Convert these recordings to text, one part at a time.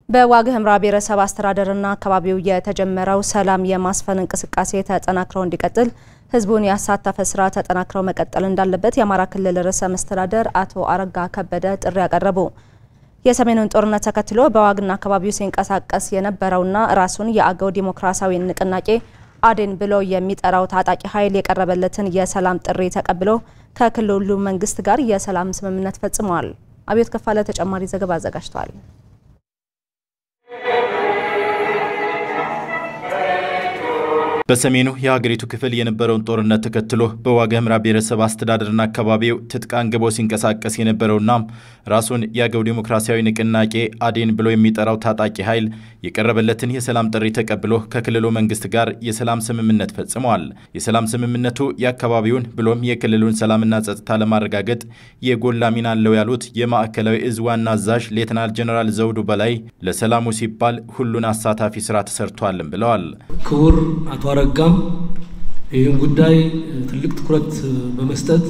በዋግ ኽምራ ብሔረሰብ አስተዳደርና አካባቢው የተጀመረው ሰላም የማስፈን እንቅስቃሴ ተጠናክሮ እንዲቀጥል ህዝቡን ያሳተፈ ስራ ተጠናክሮ መቀጠል እንዳለበት የአማራ ክልል ርዕሰ መስተዳድር አቶ አረጋ ከበደ ጥሪ ያቀረቡ። የሰሜኑን ጦርነት ተከትሎ በዋግና አካባቢው ሲንቀሳቀስ የነበረውና ራሱን የአገው ዲሞክራሲያዊ ንቅናቄ አዴን ብሎ የሚጠራው ታጣቂ ኃይል የቀረበለትን የሰላም ጥሪ ተቀብሎ ከክልሉ መንግስት ጋር የሰላም ስምምነት ፈጽሟል። አብዮት ከፋለ ተጨማሪ ዘገባ አዘጋጅቷል። በሰሜኑ የሀገሪቱ ክፍል የነበረውን ጦርነት ተከትሎ በዋግ ኽምራ ብሔረሰብ አስተዳደርና አካባቢው ትጥቅ አንግቦ ሲንቀሳቀስ የነበረውና ራሱን የአገው ዲሞክራሲያዊ ንቅናቄ አዴን ብሎ የሚጠራው ታጣቂ ኃይል የቀረበለትን የሰላም ጥሪ ተቀብሎ ከክልሉ መንግስት ጋር የሰላም ስምምነት ፈጽሟል። የሰላም ስምምነቱ የአካባቢውን ብሎም የክልሉን ሰላምና ጸጥታ ለማረጋገጥ የጎላ ሚና አለው ያሉት የማዕከላዊ እዝ ዋና አዛዥ ሌተናል ጀነራል ዘውዱ በላይ ለሰላሙ ሲባል ሁሉን አሳታፊ ስራ ተሰርቷልም ብለዋል። ክቡር አቶ አረጋም ይህን ጉዳይ ትልቅ ትኩረት በመስጠት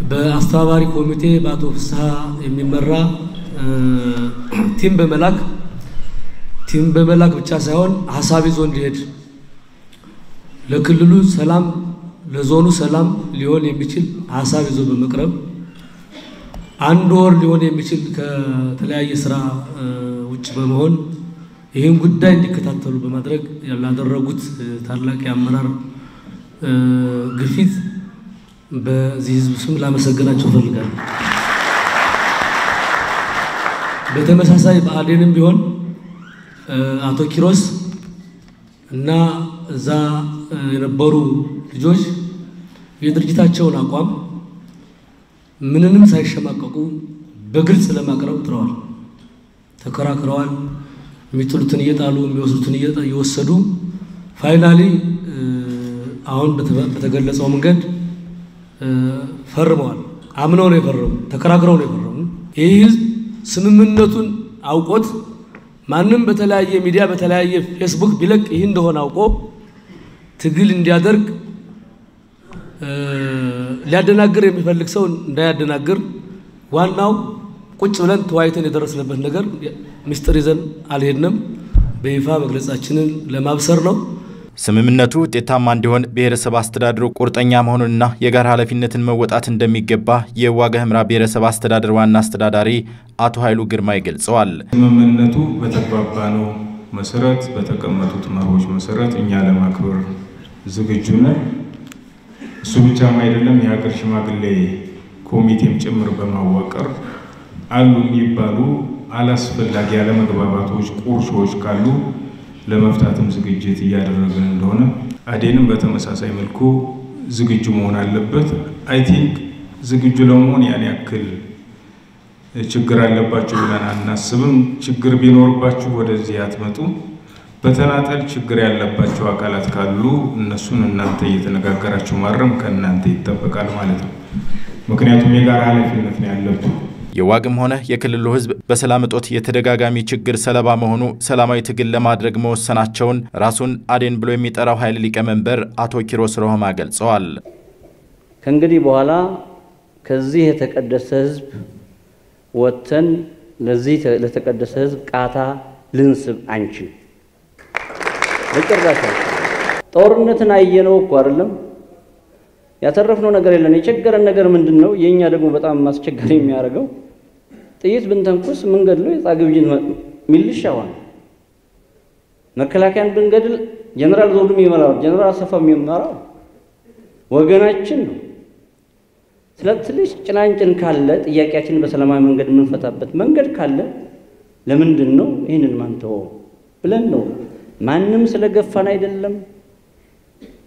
በአስተባባሪ ኮሚቴ በአቶ ፍስሐ የሚመራ ቲም በመላክ ብቻ ሳይሆን ሐሳብ ይዞ እንዲሄድ ለክልሉ ሰላም ለዞኑ ሰላም ሊሆን የሚችል ሐሳብ ይዞ በመቅረብ አንድ ወር ሊሆን የሚችል ከተለያየ ስራ ውጭ በመሆን ይህን ጉዳይ እንዲከታተሉ በማድረግ ያላደረጉት ታላቅ የአመራር ግፊት በዚህ ህዝብ ስም ላመሰግናቸው ፈልጋለሁ። በተመሳሳይ በአዴንም ቢሆን አቶ ኪሮስ እና እዛ የነበሩ ልጆች የድርጅታቸውን አቋም ምንንም ሳይሸማቀቁ በግልጽ ለማቅረብ ጥረዋል፣ ተከራክረዋል። የሚጥሉትን እየጣሉ የሚወስዱትን እየወሰዱ ፋይናሊ አሁን በተገለጸው መንገድ ፈርመዋል። አምነው ነው የፈረሙ፣ ተከራክረው ነው የፈረሙ። ይህ ህዝብ ስምምነቱን አውቆት ማንም በተለያየ ሚዲያ በተለያየ ፌስቡክ ቢለቅ ይህ እንደሆነ አውቆ ትግል እንዲያደርግ ሊያደናግር የሚፈልግ ሰው እንዳያደናግር ዋናው ቁጭ ብለን ተዋይተን የደረስንበት ነገር ሚስጥር ይዘን አልሄድንም፣ በይፋ መግለጻችንን ለማብሰር ነው። ስምምነቱ ውጤታማ እንዲሆን ብሔረሰብ አስተዳደሩ ቁርጠኛ መሆኑንና የጋራ ኃላፊነትን መወጣት እንደሚገባ የዋግ ኽምራ ብሔረሰብ አስተዳደር ዋና አስተዳዳሪ አቶ ኃይሉ ግርማይ ገልጸዋል። ስምምነቱ በተግባባነው መሰረት በተቀመጡት መርሆች መሰረት እኛ ለማክበር ዝግጁ ነን። እሱ ብቻም አይደለም፣ የሀገር ሽማግሌ ኮሚቴም ጭምር በማዋቀር አሉ የሚባሉ አላስፈላጊ ያለመግባባቶች ቁርሾች ካሉ ለመፍታትም ዝግጅት እያደረግን እንደሆነ አዴንም በተመሳሳይ መልኩ ዝግጁ መሆን አለበት። አይ ቲንክ ዝግጁ ለመሆን ያን ያክል ችግር አለባችሁ ብለን አናስብም። ችግር ቢኖርባችሁ ወደዚህ አትመጡ። በተናጠል ችግር ያለባቸው አካላት ካሉ እነሱን እናንተ እየተነጋገራችሁ ማረም ከእናንተ ይጠበቃል ማለት ነው። ምክንያቱም የጋራ ኃላፊነት ነው ያለብን። የዋግም ሆነ የክልሉ ህዝብ በሰላም እጦት የተደጋጋሚ ችግር ሰለባ መሆኑ ሰላማዊ ትግል ለማድረግ መወሰናቸውን ራሱን አዴን ብሎ የሚጠራው ኃይል ሊቀመንበር አቶ ኪሮስ ሮህማ ገልጸዋል። ከእንግዲህ በኋላ ከዚህ የተቀደሰ ህዝብ ወጥተን ለዚህ ለተቀደሰ ህዝብ ቃታ ልንስብ አንችል። በጭራሽ ጦርነትን አየነው እኮ አይደለም ያተረፍነው ነገር የለን። የቸገረን ነገር ምንድነው? የኛ ደግሞ በጣም ማስቸገር የሚያደርገው ጥይት ብንተንኩስ ምንገድለው የጻግብጅን ሚልሻዋን መከላከያን ብንገድል ጀነራል ዘውዱ የሚመራው ጀነራል አሰፋ የሚመራው ወገናችን ነው። ስለዚህ ጭናንጭን ካለ ጥያቄያችንን በሰላማዊ መንገድ የምንፈታበት መንገድ ካለ ለምንድነው ይሄንን ማንተው ብለን ነው። ማንም ስለገፋን አይደለም።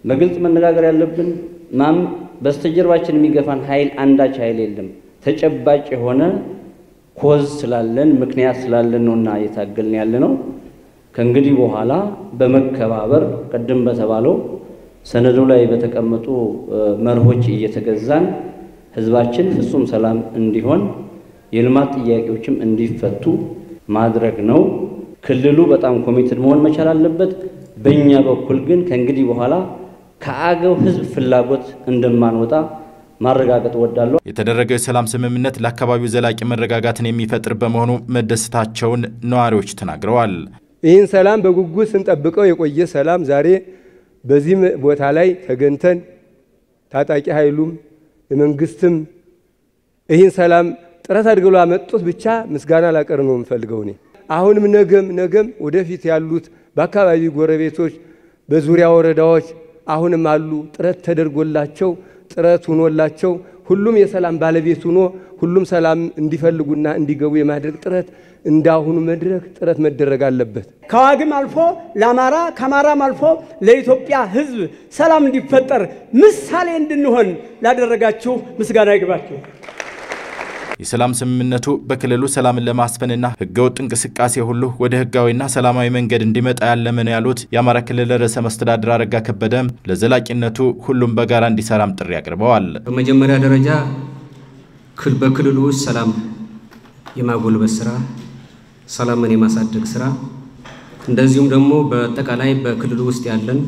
በግልጽ መነጋገር ያለብን ማም በስተጀርባችን የሚገፋን ኃይል አንዳች ኃይል የለም። ተጨባጭ የሆነ ኮዝ ስላለን ምክንያት ስላለን ነውና እየታገልን ያለነው። ከእንግዲህ በኋላ በመከባበር ቀደም በተባለው ሰነዱ ላይ በተቀመጡ መርሆች እየተገዛን ህዝባችን ፍጹም ሰላም እንዲሆን የልማት ጥያቄዎችም እንዲፈቱ ማድረግ ነው። ክልሉ በጣም ኮሚትድ መሆን መቻል አለበት። በእኛ በኩል ግን ከእንግዲህ በኋላ ከአገው ህዝብ ፍላጎት እንደማንወጣ ማረጋገጥ ወዳለው የተደረገው የሰላም ስምምነት ለአካባቢው ዘላቂ መረጋጋትን የሚፈጥር በመሆኑ መደሰታቸውን ነዋሪዎች ተናግረዋል። ይህን ሰላም በጉጉት ስንጠብቀው የቆየ ሰላም ዛሬ በዚህ ቦታ ላይ ተገንተን ታጣቂ ኃይሉም የመንግስትም ይህን ሰላም ጥረት አድርገው አመጡት ብቻ ምስጋና ላቀርብ ነው የምፈልገው እኔ። አሁንም ነገም ወደፊት ያሉት በአካባቢ ጎረቤቶች በዙሪያ ወረዳዎች አሁንም አሉ ጥረት ተደርጎላቸው ጥረት ሆኖላቸው ሁሉም የሰላም ባለቤት ሆኖ ሁሉም ሰላም እንዲፈልጉና እንዲገቡ የማድረግ ጥረት እንዳሁኑ መድረክ ጥረት መደረግ አለበት። ከዋግም አልፎ ለአማራ ከአማራም አልፎ ለኢትዮጵያ ሕዝብ ሰላም እንዲፈጠር ምሳሌ እንድንሆን ላደረጋችሁ ምስጋና ይግባችሁ። የሰላም ስምምነቱ በክልሉ ሰላምን ለማስፈንና ህገወጥ እንቅስቃሴ ሁሉ ወደ ህጋዊና ሰላማዊ መንገድ እንዲመጣ ያለመ ነው ያሉት የአማራ ክልል ርዕሰ መስተዳድር አረጋ ከበደ ለዘላቂነቱ ሁሉም በጋራ እንዲሰራም ጥሪ አቅርበዋል። በመጀመሪያ ደረጃ በክልሉ ሰላም የማጎልበት ስራ፣ ሰላምን የማሳደግ ስራ እንደዚሁም ደግሞ በአጠቃላይ በክልሉ ውስጥ ያለን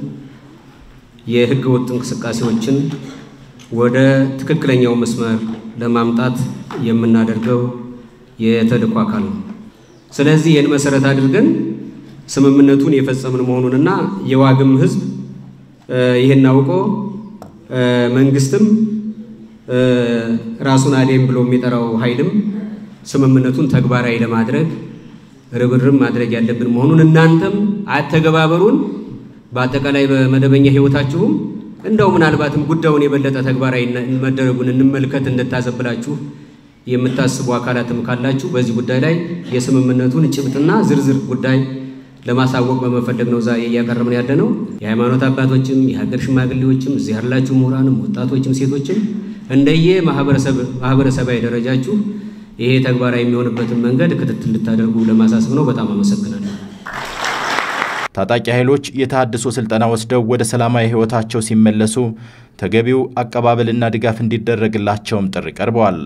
የህገወጥ እንቅስቃሴዎችን ወደ ትክክለኛው መስመር ለማምጣት የምናደርገው የተልዕኮ አካል ነው። ስለዚህ የን መሰረት አድርገን ስምምነቱን የፈጸምን መሆኑንና የዋግም ህዝብ ይሄን አውቆ መንግስትም ራሱን አዴም ብሎ የሚጠራው ኃይልም ስምምነቱን ተግባራዊ ለማድረግ ርብርብ ማድረግ ያለብን መሆኑን እናንተም አተገባበሩን በአጠቃላይ በመደበኛ ህይወታችሁም እንደው ምናልባትም ጉዳዩን የበለጠ ተግባራዊ መደረጉን እንመልከት እንድታዘብላችሁ የምታስቡ አካላትም ካላችሁ በዚህ ጉዳይ ላይ የስምምነቱን ጭብጥና ዝርዝር ጉዳይ ለማሳወቅ በመፈለግ ነው ዛሬ ያቀርበን ያለነው። የሃይማኖት አባቶችም የሀገር ሽማግሌዎችም እዚህ ያላችሁ ምሁራንም ወጣቶችም ሴቶችም እንደየ ማህበረሰባዊ ደረጃችሁ ይሄ ተግባራዊ የሚሆንበትን መንገድ ክትትል እንድታደርጉ ለማሳሰብ ነው። በጣም አመሰግናለሁ። ታጣቂ ኃይሎች የተሃድሶ ስልጠና ወስደው ወደ ሰላማዊ ህይወታቸው ሲመለሱ ተገቢው አቀባበልና ድጋፍ እንዲደረግላቸውም ጥሪ ቀርበዋል።